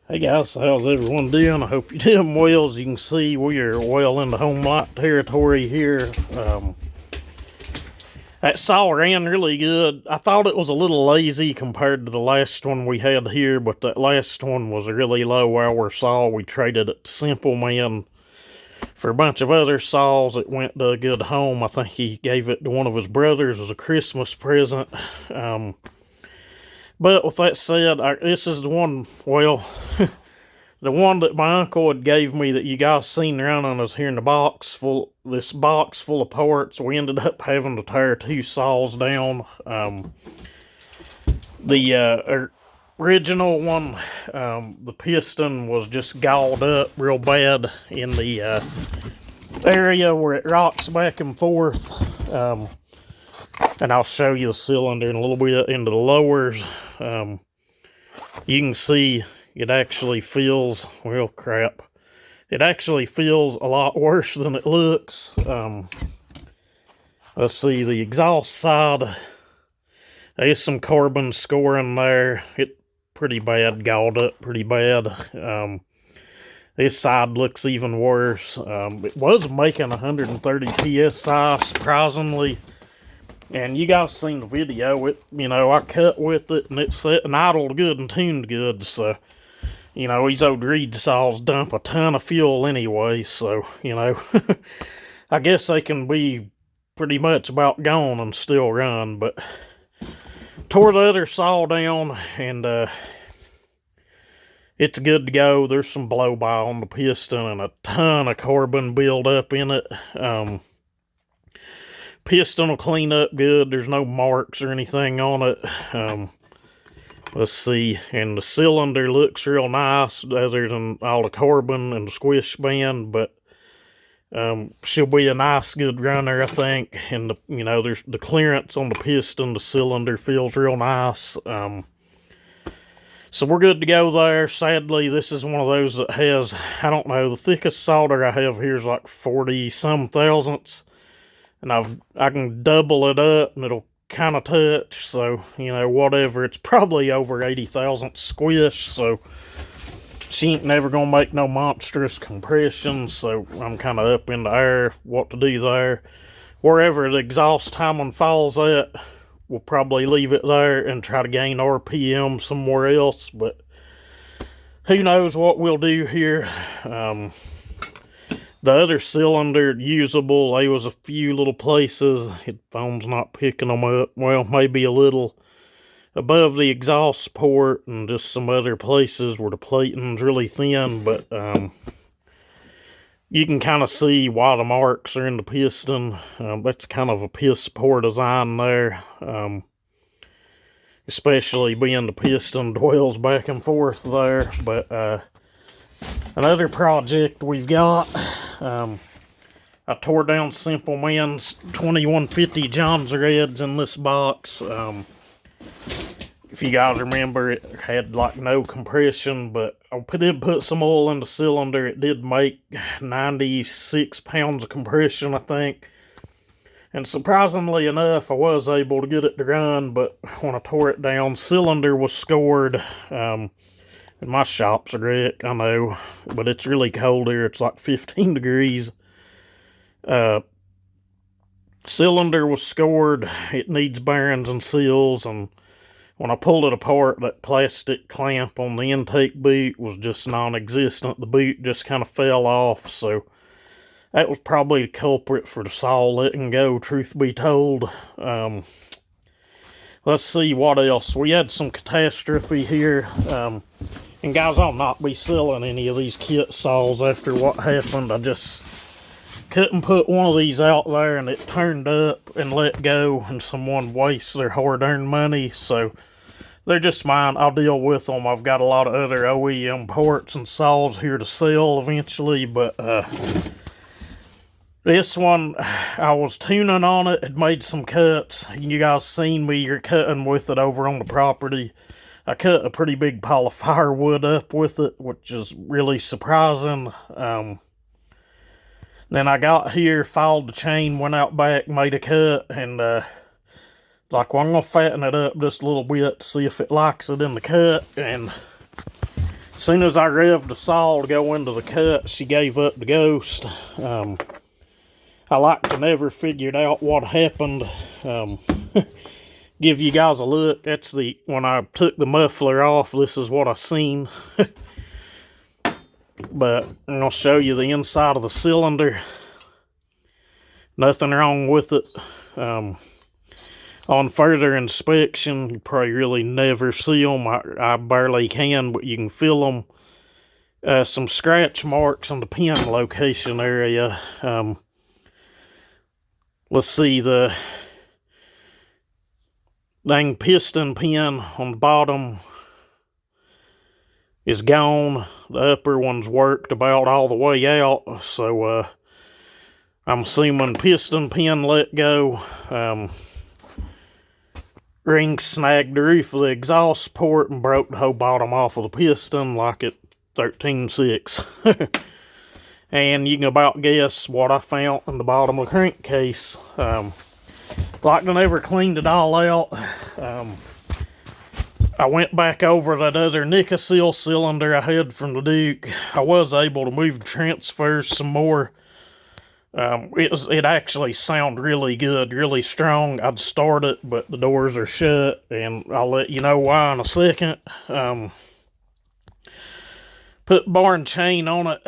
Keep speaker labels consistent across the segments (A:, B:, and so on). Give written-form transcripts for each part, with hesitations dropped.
A: Hey guys, how's everyone doing? I hope you're doing well. As you can see, we are well into home lot territory here. That saw ran really good. I thought it was a little lazy compared to the last one we had here, but that last one was a really low hour saw. We traded it to Simple Man for a bunch of other saws. It went to a good home. I think he gave it to one of his brothers as a Christmas present. But with that said, this is the one, well, the one that my uncle had gave me that you guys seen running is here in this box full of parts. We ended up having to tear two saws down. The original one, the piston was just galled up real bad in the area where it rocks back and forth. And I'll show you the cylinder in a little bit into the lowers. You can see it actually feels, well, crap. It actually feels a lot worse than it looks. Let's see, the exhaust side. There's some carbon scoring there. It pretty bad, galled up pretty bad. This side looks even worse. It was making 130 psi, surprisingly. And you guys seen the video. I cut with it, and it's set and idled good and tuned good. So, these old reed saws dump a ton of fuel anyway. So, I guess they can be pretty much about gone and still run. But tore the other saw down, and it's good to go. There's some blow-by on the piston and a ton of carbon buildup in it. Piston will clean up good. There's no marks or anything on it. Let's see. And the cylinder looks real nice other than all the carbon and the squish band, but she'll be a nice, good runner, I think. And, there's the clearance on the piston. The cylinder feels real nice. So we're good to go there. Sadly, this is one of those that has, I don't know, the thickest solder I have here is like 40-some thousandths. And I can double it up and it'll kind of touch. So, whatever. It's probably over 80,000 squish. So, she ain't never going to make no monstrous compression. So, I'm kind of up in the air what to do there. Wherever the exhaust timing falls at, we'll probably leave it there and try to gain RPM somewhere else. But who knows what we'll do here. The other cylinder usable, there was a few little places. The phone's not picking them up. Well, maybe a little above the exhaust port and just some other places where the plating's really thin. But you can kind of see why the marks are in the piston. That's kind of a piss poor design there. Especially being the piston dwells back and forth there. But another project we've got, I tore down Simple Man's 2150 jonsereds in this box. If you guys remember, it had like no compression, but I did put some oil in the cylinder. It did make 96 pounds of compression, I think. And surprisingly enough, I was able to get it to run, but when I tore it down, cylinder was scored. And my shop's a wreck, I know, but it's really cold here. It's like 15 degrees. Cylinder was scored. It needs bearings and seals, and when I pulled it apart, that plastic clamp on the intake boot was just non-existent. The boot just kind of fell off, so that was probably the culprit for the saw letting go, truth be told. Let's see what else. We had some catastrophe here. And guys, I'll not be selling any of these kit saws after what happened. I just couldn't put one of these out there and it turned up and let go and someone wastes their hard-earned money. So they're just mine. I'll deal with them. I've got a lot of other OEM parts and saws here to sell eventually, but this one, I was tuning on it. It made some cuts. You guys seen me. You're cutting with it over on the property. I cut a pretty big pile of firewood up with it, which is really surprising. Then I got here, filed the chain, went out back, made a cut, and like, well, I'm going to fatten it up just a little bit to see if it likes it in the cut. And As soon as I revved the saw to go into the cut, she gave up the ghost. I like to never figured out what happened. Give you guys a look. That's when I took the muffler off, this is what I seen. But I'll show you the inside of the cylinder. Nothing wrong with it. On further inspection, you probably really never see them. I barely can, but you can feel them. Some scratch marks on the pin location area. Let's see, the dang piston pin on the bottom is gone. The upper one's worked about all the way out, so I'm assuming piston pin let go. Ring snagged the roof of the exhaust port and broke the whole bottom off of the piston like at 13.6. And you can about guess what I found in the bottom of the crankcase. Like I never cleaned it all out. I went back over that other Nicosil cylinder I had from the Duke. I was able to move the transfers some more. It actually sounded really good, really strong. I'd start it, but the doors are shut, and I'll let you know why in a second. Put bar and chain on it.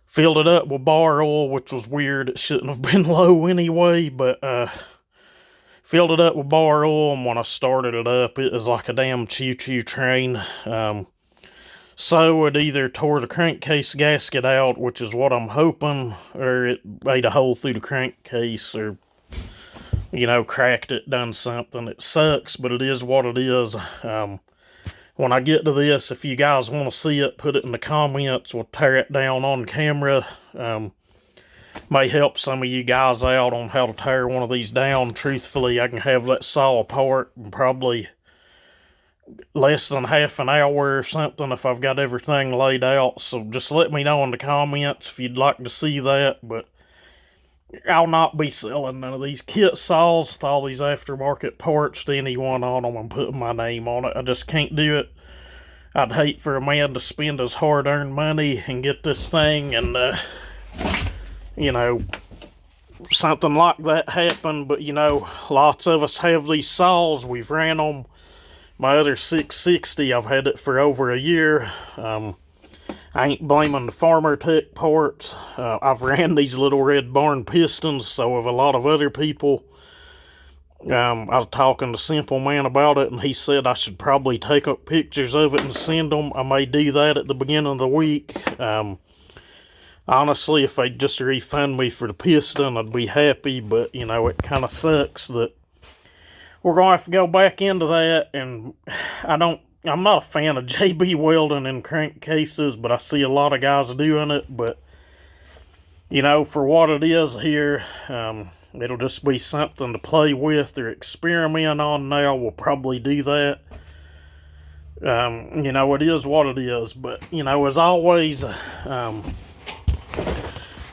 A: Filled it up with bar oil, which was weird. It shouldn't have been low anyway, but filled it up with bar oil, and when I started it up, it was like a damn choo-choo train. So it either tore the crankcase gasket out, which is what I'm hoping, or it made a hole through the crankcase, or, you know, cracked it, done something. It sucks, but it is what it is. When I get to this, if you guys want to see it, put it in the comments. We'll tear it down on camera. May help some of you guys out on how to tear one of these down. Truthfully, I can have that saw apart in probably less than half an hour or something if I've got everything laid out. So just let me know in the comments if you'd like to see that. But I'll not be selling none of these kit saws with all these aftermarket parts to anyone on them and putting my name on it. I just can't do it. I'd hate for a man to spend his hard-earned money and get this thing and, you know, something like that happen. But, you know, lots of us have these saws. We've ran them. My other 660, I've had it for over a year. I ain't blaming the Farmer Tech parts. I've ran these little red barn pistons, so have a lot of other people. I was talking to Simple Man about it, and he said I should probably take up pictures of it and send them. I may do that at the beginning of the week. Honestly, if they'd just refund me for the piston, I'd be happy, but, you know, it kind of sucks that we're going to have to go back into that, and I'm not a fan of JB welding in crankcases, but I see a lot of guys doing it. But, you know, for what it is here, it'll just be something to play with or experiment on now. We'll probably do that. You know, it is what it is. But, you know, as always,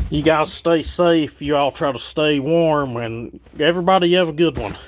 A: you guys stay safe. You all try to stay warm, and everybody have a good one.